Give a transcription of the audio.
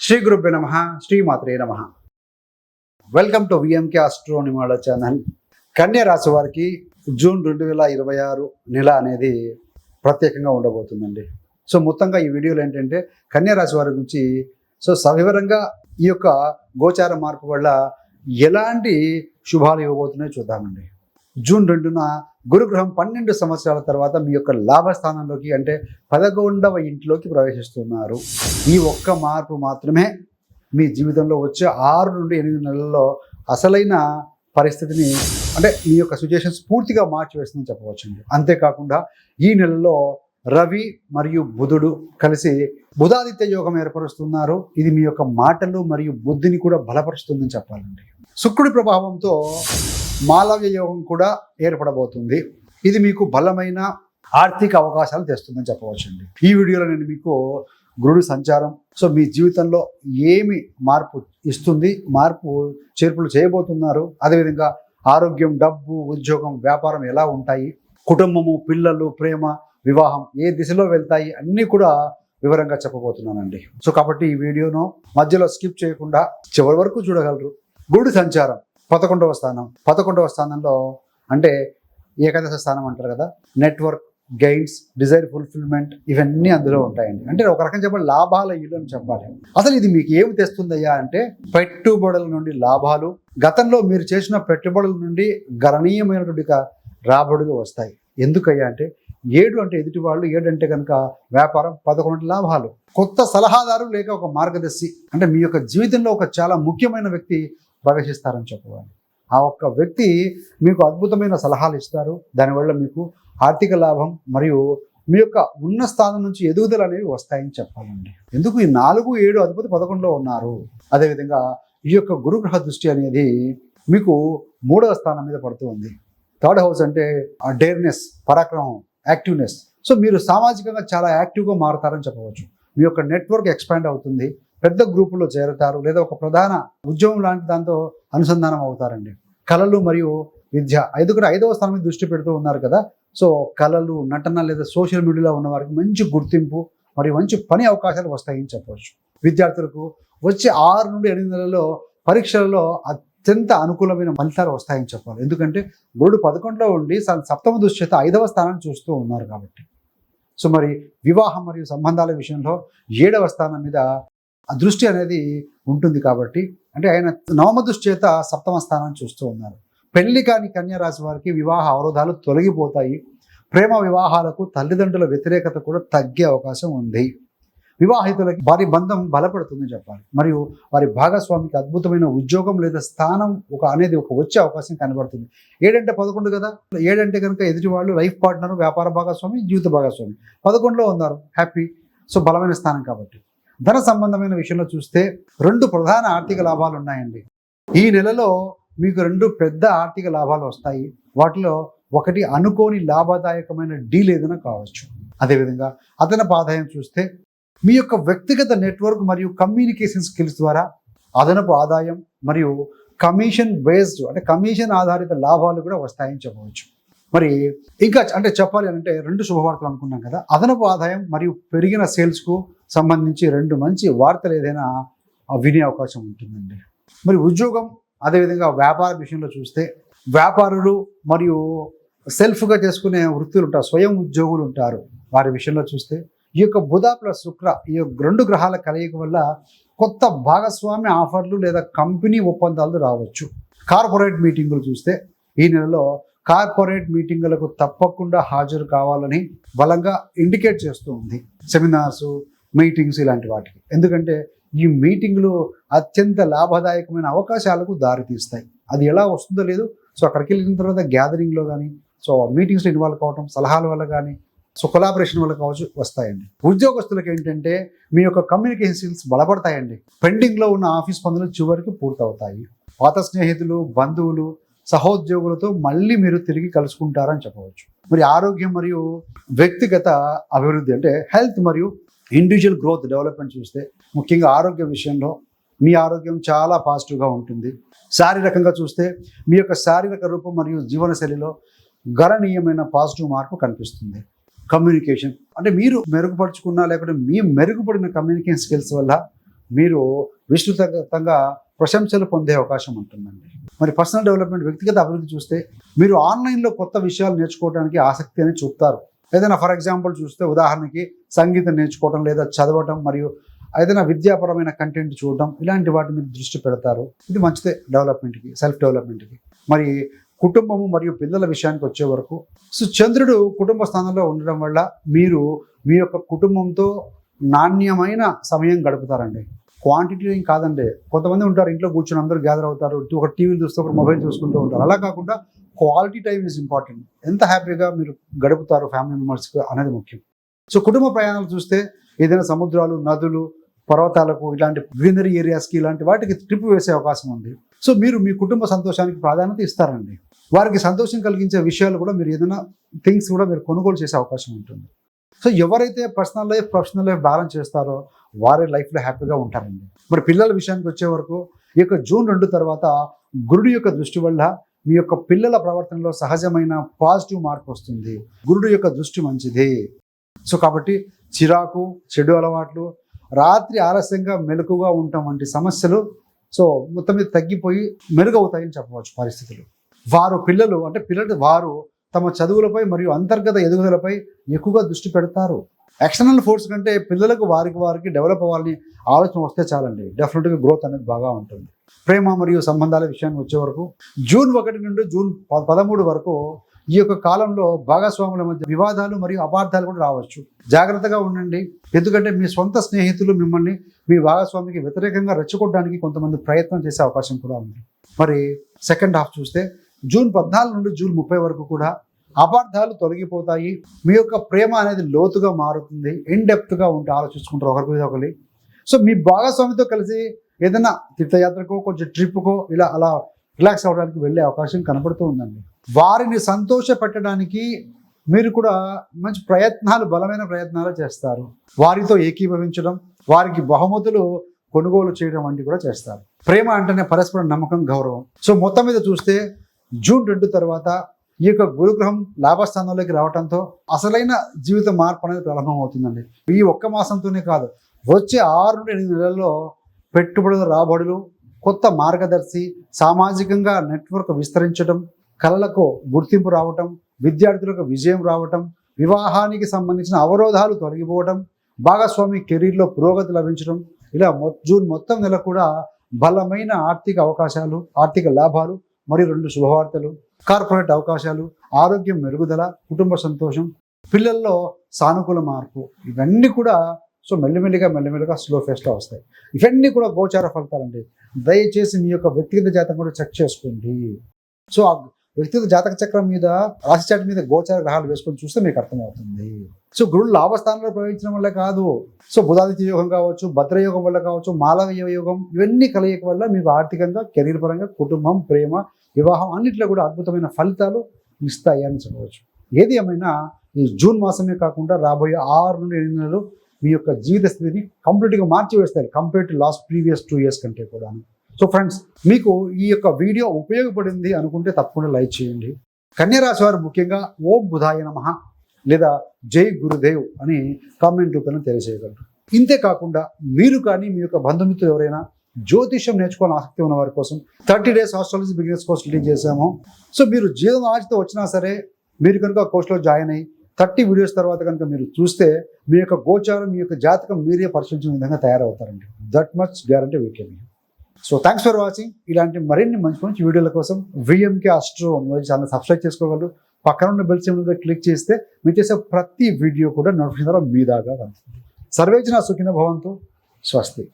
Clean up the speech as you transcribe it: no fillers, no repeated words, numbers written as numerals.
శ్రీ గురుభ్యో నమః. శ్రీమాత్రే నమః. వెల్కమ్ టు విఎంకే ఆస్ట్రోనిమాల ఛానల్. కన్యా రాశి వారికి జూన్ 2026 నెల అనేది ప్రత్యేకంగా ఉండబోతుందండి. సో మొత్తంగా ఈ వీడియోలో ఏంటంటే కన్యా రాశి వారి గురించి సవివరంగా ఈ యొక్క గోచార మార్పు వల్ల ఎలాంటి శుభాలు ఇవ్వబోతున్నాయో చూద్దామండి. జూన్ 2న గురుగ్రహం 12 సంవత్సరాల తర్వాత మీ యొక్క లాభస్థానంలోకి అంటే 11వ ఇంట్లోకి ప్రవేశిస్తున్నారు. ఈ ఒక్క మార్పు మాత్రమే మీ జీవితంలో వచ్చే 6 నుండి 8 నెలల్లో అసలైన పరిస్థితిని అంటే మీ యొక్క సిచ్యుయేషన్స్ పూర్తిగా మార్చివేస్తుందని చెప్పవచ్చండి. అంతేకాకుండా ఈ నెలలో రవి మరియు బుధుడు కలిసి బుధాదిత్య యోగం ఏర్పరుస్తున్నారు. ఇది మీ యొక్క మాటలు మరియు బుద్ధిని కూడా బలపరుస్తుందని చెప్పాలండి. శుక్రుడి ప్రభావంతో మాలవ్య యోగం కూడా ఏర్పడబోతుంది. ఇది మీకు బలమైన ఆర్థిక అవకాశాలు తెస్తుందని చెప్పవచ్చండి. ఈ వీడియోలో నేను మీకు గురుడి సంచారం మీ జీవితంలో ఏమి మార్పు ఇస్తుంది, మార్పు చేర్పులు చేయబోతున్నారు, అదేవిధంగా ఆరోగ్యం, డబ్బు, ఉద్యోగం, వ్యాపారం ఎలా ఉంటాయి, కుటుంబము, పిల్లలు, ప్రేమ, వివాహం ఏ దిశలో వెళ్తాయి అన్నీ కూడా వివరంగా చెప్పబోతున్నానండి. కాబట్టి ఈ వీడియోను మధ్యలో స్కిప్ చేయకుండా చివరి వరకు చూడగలరు. గురుడి సంచారం 11వ స్థానంలో అంటే ఏకాదశ స్థానం అంటారు కదా, నెట్వర్క్, గెయిన్స్, డిజైర్ ఫుల్ఫిల్మెంట్ ఇవన్నీ అందులో ఉంటాయండి. అంటే ఒక రకంగా చెప్పాలి లాభాల ఇల్లు అని చెప్పాలి. అసలు ఇది మీకు ఏమి తెస్తుందయ్యా అంటే పెట్టుబడుల నుండి లాభాలు, గతంలో మీరు చేసిన పెట్టుబడుల నుండి గణనీయమైనటువంటి రాబడులు వస్తాయి. ఎందుకయ్యా అంటే 7 అంటే ఎదుటి వాళ్ళు, 7 అంటే కనుక వ్యాపారం, 11 లాభాలు, కొత్త సలహాదారు లేక ఒక మార్గదర్శి అంటే మీ యొక్క జీవితంలో ఒక చాలా ముఖ్యమైన వ్యక్తి ప్రవేశిస్తారని చెప్పవాలి. ఆ ఒక్క వ్యక్తి మీకు అద్భుతమైన సలహాలు ఇస్తారు. దానివల్ల మీకు ఆర్థిక లాభం మరియు మీ యొక్క ఉన్న స్థానం నుంచి ఎదుగుదల అనేవి వస్తాయని చెప్పాలండి. ఎందుకు ఈ 4, 7 అధిపతి 11లో ఉన్నారు. అదేవిధంగా ఈ యొక్క గురుగ్రహ దృష్టి అనేది మీకు 3వ స్థానం మీద పడుతూ ఉంది. 3rd హౌస్ అంటే డేర్నెస్, పరాక్రమం, యాక్టివ్నెస్. మీరు సామాజికంగా చాలా యాక్టివ్గా మారుతారని చెప్పవచ్చు. మీ యొక్క నెట్వర్క్ ఎక్స్పాండ్ అవుతుంది, పెద్ద గ్రూపుల్లో చేరుతారు, లేదా ఒక ప్రధాన ఉద్యోగం లాంటి దాంతో అనుసంధానం అవుతారండి. కళలు మరియు విద్య 5వ స్థానం మీద దృష్టి పెడుతూ ఉన్నారు కదా. కళలు, నటన లేదా సోషల్ మీడియాలో ఉన్న వారికి మంచి గుర్తింపు మరియు మంచి పని అవకాశాలు వస్తాయని చెప్పవచ్చు. విద్యార్థులకు వచ్చే 6 నుండి 8 నెలల్లో పరీక్షలలో అత్యంత అనుకూలమైన ఫలితాలు వస్తాయని చెప్పాలి. ఎందుకంటే గురుడు 11లో ఉండి 7వ దృష్టి చేత 5వ స్థానాన్ని చూస్తూ ఉన్నారు కాబట్టి. మరి వివాహం మరియు సంబంధాల విషయంలో 7వ స్థానం మీద ఆ దృష్టి అనేది ఉంటుంది కాబట్టి అంటే ఆయన 9వ దృష్టి చేత 7వ స్థానాన్ని చూస్తూ ఉన్నారు. పెళ్లి కాని కన్యా రాశి వారికి వివాహ అవరోధాలు తొలగిపోతాయి. ప్రేమ వివాహాలకు తల్లిదండ్రుల వ్యతిరేకత కూడా తగ్గే అవకాశం ఉంది. వివాహితులకి వారి బంధం బలపడుతుందని చెప్పాలి. మరియు వారి భాగస్వామికి అద్భుతమైన ఉద్యోగం లేదా స్థానం అనేది వచ్చే అవకాశం కనబడుతుంది. 7 అంటే 11 కదా. 7 అంటే కనుక ఎదుటి వాళ్ళు లైఫ్ పార్ట్నర్, వ్యాపార భాగస్వామి, జీవిత భాగస్వామి 11లో ఉన్నారు. హ్యాపీ. బలమైన స్థానం కాబట్టి. ధన సంబంధమైన విషయంలో చూస్తే 2 ప్రధాన ఆర్థిక లాభాలు ఉన్నాయండి. ఈ నెలలో మీకు 2 పెద్ద ఆర్థిక లాభాలు వస్తాయి. వాటిలో ఒకటి అనుకోని లాభదాయకమైన డీల్ ఏదైనా కావచ్చు. అదేవిధంగా అదనపు ఆదాయం చూస్తే మీ యొక్క వ్యక్తిగత నెట్వర్క్ మరియు కమ్యూనికేషన్ స్కిల్స్ ద్వారా అదనపు ఆదాయం మరియు కమిషన్ బేస్డ్ అంటే కమిషన్ ఆధారిత లాభాలు కూడా వస్తాయని చెప్పవచ్చు. మరి ఇంకా అంటే చెప్పాలి అంటే 2 శుభవార్తలు అనుకున్నాం కదా. అదనపు ఆదాయం మరియు పెరిగిన సేల్స్కు సంబంధించి 2 మంచి వార్తలు ఏదైనా వినే అవకాశం ఉంటుందండి. మరి ఉద్యోగం అదేవిధంగా వ్యాపార విషయంలో చూస్తే వ్యాపారులు మరియు సెల్ఫ్గా చేసుకునే వృత్తులు ఉంటారు, స్వయం ఉద్యోగులు ఉంటారు. వారి విషయంలో చూస్తే ఈ యొక్క బుధ ప్లస్ శుక్ర ఈ 2 గ్రహాల కలయిక వల్ల కొత్త భాగస్వామి ఆఫర్లు లేదా కంపెనీ ఒప్పందాలు రావచ్చు. కార్పొరేట్ మీటింగులు చూస్తే ఈ నెలలో కార్పొరేట్ మీటింగులకు తప్పకుండా హాజరు కావాలని బలంగా ఇండికేట్ చేస్తూ ఉంది. సెమినార్స్, మీటింగ్స్ ఇలాంటి వాటికి. ఎందుకంటే ఈ మీటింగ్లు అత్యంత లాభదాయకమైన అవకాశాలకు దారితీస్తాయి. అది ఎలా వస్తుందో లేదు. అక్కడికి వెళ్ళిన తర్వాత గ్యాదరింగ్లో కానీ మీటింగ్స్లో ఇన్వాల్వ్ కావడం, సలహాల వల్ల కానీ కొలాబరేషన్ వల్ల కావచ్చు వస్తాయండి. ఉద్యోగస్తులకు ఏంటంటే మీ యొక్క కమ్యూనికేషన్ స్కిల్స్ బలపడతాయండి. పెండింగ్లో ఉన్న ఆఫీస్ పనులు చివరికి పూర్తవుతాయి. పాత స్నేహితులు, బంధువులు, సహోద్యోగులతో మళ్ళీ మీరు తిరిగి కలుసుకుంటారని చెప్పవచ్చు. మరి ఆరోగ్యం మరియు వ్యక్తిగత అభివృద్ధి అంటే హెల్త్ మరియు ఇండివిజువల్ గ్రోత్, డెవలప్మెంట్ చూస్తే ముఖ్యంగా ఆరోగ్య విషయంలో మీ ఆరోగ్యం చాలా పాజిటివ్గా ఉంటుంది. శారీరకంగా చూస్తే మీ యొక్క శారీరక రూపం మరియు జీవనశైలిలో గణనీయమైన పాజిటివ్ మార్పు కనిపిస్తుంది. కమ్యూనికేషన్ అంటే మీరు మెరుగుపరుచుకున్న లేకపోతే మీ మెరుగుపడిన కమ్యూనికేషన్ స్కిల్స్ వల్ల మీరు విస్తృతంగా ప్రశంసలు పొందే అవకాశం ఉంటుందండి. మరి పర్సనల్ డెవలప్మెంట్, వ్యక్తిగత అభివృద్ధి చూస్తే మీరు ఆన్లైన్లో కొత్త విషయాలు నేర్చుకోవడానికి ఆసక్తి అని చూపుతారు. ఏదైనా ఫర్ ఎగ్జాంపుల్ చూస్తే ఉదాహరణకి సంగీతం నేర్చుకోవడం లేదా చదవటం మరియు ఏదైనా విద్యాపరమైన కంటెంట్ చూడడం, ఇలాంటి వాటి మీద దృష్టి పెడతారు. ఇది మంచిదే డెవలప్మెంట్కి, సెల్ఫ్ డెవలప్మెంట్కి. మరి కుటుంబము మరియు పిల్లల విషయానికి వచ్చే వరకు సో చంద్రుడు కుటుంబ స్థానంలో ఉండడం వల్ల మీరు మీ యొక్క కుటుంబంతో నాణ్యమైన సమయం గడుపుతారండి. క్వాంటిటీ ఏం కాదండి. కొంతమంది ఉంటారు ఇంట్లో కూర్చొని అందరూ గ్యాదర్ అవుతారు, ఒక టీవీలు చూస్తూ ఒక మొబైల్ చూసుకుంటూ ఉంటారు. అలా కాకుండా క్వాలిటీ టైం ఈజ్ ఇంపార్టెంట్. ఎంత హ్యాపీగా మీరు గడుపుతారు ఫ్యామిలీ మెంబర్స్కి అనేది ముఖ్యం. సో కుటుంబ ప్రయాణాలు చూస్తే ఏదైనా సముద్రాలు, నదులు, పర్వతాలకు, ఇలాంటి గ్రీనరీ ఏరియాస్కి, ఇలాంటి వాటికి ట్రిప్ వేసే అవకాశం ఉంది. సో మీరు మీ కుటుంబ సంతోషానికి ప్రాధాన్యత ఇస్తారండి. వారికి సంతోషం కలిగించే విషయాలు కూడా మీరు ఏదైనా థింగ్స్ కూడా మీరు కొనుగోలు చేసే అవకాశం ఉంటుంది. సో ఎవరైతే personal life, professional life balance చేస్తారో వారి లైఫ్లో హ్యాపీగా ఉంటారండి. మరి పిల్లల విషయానికి వచ్చే వరకు ఈ యొక్క జూన్ 2 తర్వాత గురుడు యొక్క దృష్టి వల్ల మీ యొక్క పిల్లల ప్రవర్తనలో సహజమైన పాజిటివ్ మార్పు వస్తుంది. గురుడు యొక్క దృష్టి మంచిది. సో కాబట్టి చిరాకు, చెడు అలవాట్లు, రాత్రి ఆలస్యంగా మెలకుగా ఉండటం వంటి సమస్యలు సో మొత్తం మీద తగ్గిపోయి మెరుగవుతాయని చెప్పవచ్చు పరిస్థితులు. పిల్లలు వారు తమ చదువులపై మరియు అంతర్గత ఎదుగుదలపై ఎక్కువగా దృష్టి పెడతారు. ఎక్స్టర్నల్ ఫోర్స్ కంటే పిల్లలకు వారికి డెవలప్ అవ్వాలని ఆలోచన వస్తే చాలండి, డెఫినెట్గా గ్రోత్ అనేది బాగా ఉంటుంది. ప్రేమ మరియు సంబంధాల విషయానికి వచ్చే వరకు జూన్ 1 నుండి జూన్ 13 వరకు ఈ యొక్క కాలంలో భాగస్వాముల మధ్య వివాదాలు మరియు అపార్థాలు కూడా రావచ్చు. జాగ్రత్తగా ఉండండి. ఎందుకంటే మీ సొంత స్నేహితులు మిమ్మల్ని మీ భాగస్వామికి వ్యతిరేకంగా రెచ్చగొట్టడానికి కొంతమంది ప్రయత్నం చేసే అవకాశం కూడా ఉంది. మరి సెకండ్ హాఫ్ చూస్తే జూన్ 14 నుండి జూన్ 30 వరకు కూడా అపార్థాలు తొలగిపోతాయి. మీ యొక్క ప్రేమ అనేది లోతుగా మారుతుంది. ఇన్ డెప్త్గా ఉంటే ఆలోచించుకుంటారు ఒకరి మీద ఒకరి. సో మీ భాగస్వామితో కలిసి ఏదైనా తీర్థయాత్రకో, కొంచెం ట్రిప్కో అలా రిలాక్స్ అవ్వడానికి వెళ్ళే అవకాశం కనబడుతూ ఉందండి. వారిని సంతోష పెట్టడానికి మీరు కూడా మంచి బలమైన ప్రయత్నాలు చేస్తారు. వారితో ఏకీభవించడం, వారికి బహుమతులు కొనుగోలు చేయడం వంటివి కూడా చేస్తారు. ప్రేమ అంటేనే పరస్పర నమ్మకం, గౌరవం. సో మొత్తం మీద చూస్తే జూన్ 2 తర్వాత ఈ యొక్క గురుగ్రహం లాభస్థానంలోకి రావడంతో అసలైన జీవిత మార్పు అనేది ప్రారంభమవుతుందండి. ఈ ఒక్క మాసంతోనే కాదు, వచ్చే 6 నుండి 8 నెలల్లో పెట్టుబడుల రాబడులు, కొత్త మార్గదర్శి, సామాజికంగా నెట్వర్క్ విస్తరించడం, కళలకు గుర్తింపు రావటం, విద్యార్థులకు విజయం రావటం, వివాహానికి సంబంధించిన అవరోధాలు తొలగిపోవడం, భాగస్వామి కెరీర్లో పురోగతి లభించడం, ఇలా జూన్ మొత్తం నెల కూడా బలమైన ఆర్థిక అవకాశాలు, ఆర్థిక లాభాలు మరియు 2 శుభవార్తలు, కార్పొరేట్ అవకాశాలు, ఆరోగ్యం మెరుగుదల, కుటుంబ సంతోషం, పిల్లల్లో సానుకూల మార్పు, ఇవన్నీ కూడా సో మెల్లిమెల్లిగా స్లో ఫేస్లో వస్తాయి. ఇవన్నీ కూడా గోచార ఫలితాలండి. దయచేసి మీ యొక్క వ్యక్తిగత జాతకం కూడా చెక్ చేసుకోండి. సో ఆ వ్యక్తిగత జాతక చక్రం మీద, రాశి చార్ట్ మీద గోచార గ్రహాలు వేసుకొని చూస్తే మీకు అర్థమవుతుంది. సో గురుడు లాభస్థానంలో ప్రవేశించడం వల్ల కాదు, సో బుధాదిత్య యోగం కావచ్చు, భద్రయోగం వల్ల కావచ్చు, మాలవీయ యోగం, ఇవన్నీ కలయిక వల్ల మీకు ఆర్థికంగా, కెరీర్ పరంగా, కుటుంబం, ప్రేమ, వివాహం అన్నింటిలో కూడా అద్భుతమైన ఫలితాలు ఇస్తాయి అని చెప్పవచ్చు. ఏది ఏమైనా ఈ జూన్ మాసమే కాకుండా రాబోయే 6 నుండి 8 నెలలు మీ యొక్క జీవిత స్థితిని కంప్లీట్గా మార్చివేస్తారు కంపేర్ టు ప్రీవియస్ 2 years కంటే కూడా. సో ఫ్రెండ్స్, మీకు ఈ యొక్క వీడియో ఉపయోగపడింది అనుకుంటే తప్పకుండా లైక్ చేయండి. కన్యా రాశి వారు ముఖ్యంగా ఓం బుధాయ నమః లేదా జై గురుదేవ్ అని కామెంట్ రూపంలో తెలియజేయగలరు. ఇంతే కాకుండా మీరు కానీ మీ యొక్క బంధుమిత్రులు ఎవరైనా జ్యోతిష్యం నేర్చుకోవాలని ఆసక్తి ఉన్న వారి కోసం 30 days astrology beginners course release చేశాము. సో మీరు జీవన ఆశతో వచ్చినా సరే మీరు కనుక కోర్సులో జాయిన్ అయ్యి 30 వీడియోస్ తర్వాత కనుక మీరు చూస్తే మీ యొక్క గోచారం, మీ యొక్క జాతకం మీరే పరిశీలించిన విధంగా తయారవుతారండి. That much guarantee we can. So thanks for watching. ఇలాంటి మరిన్ని మంచి వీడియోల కోసం VMK Astro ఛానల్ సబ్స్క్రైబ్ చేసుకోగలరు. పక్కన ఉన్న బెల్ సింబల్ మీద క్లిక్ చేస్తే మీరు చేసే ప్రతి వీడియో కూడా నోటిఫికేషన్ ద్వారా మీ దాకా వస్తుంది. సర్వేజన సుఖినో భవంతు. స్వస్తి.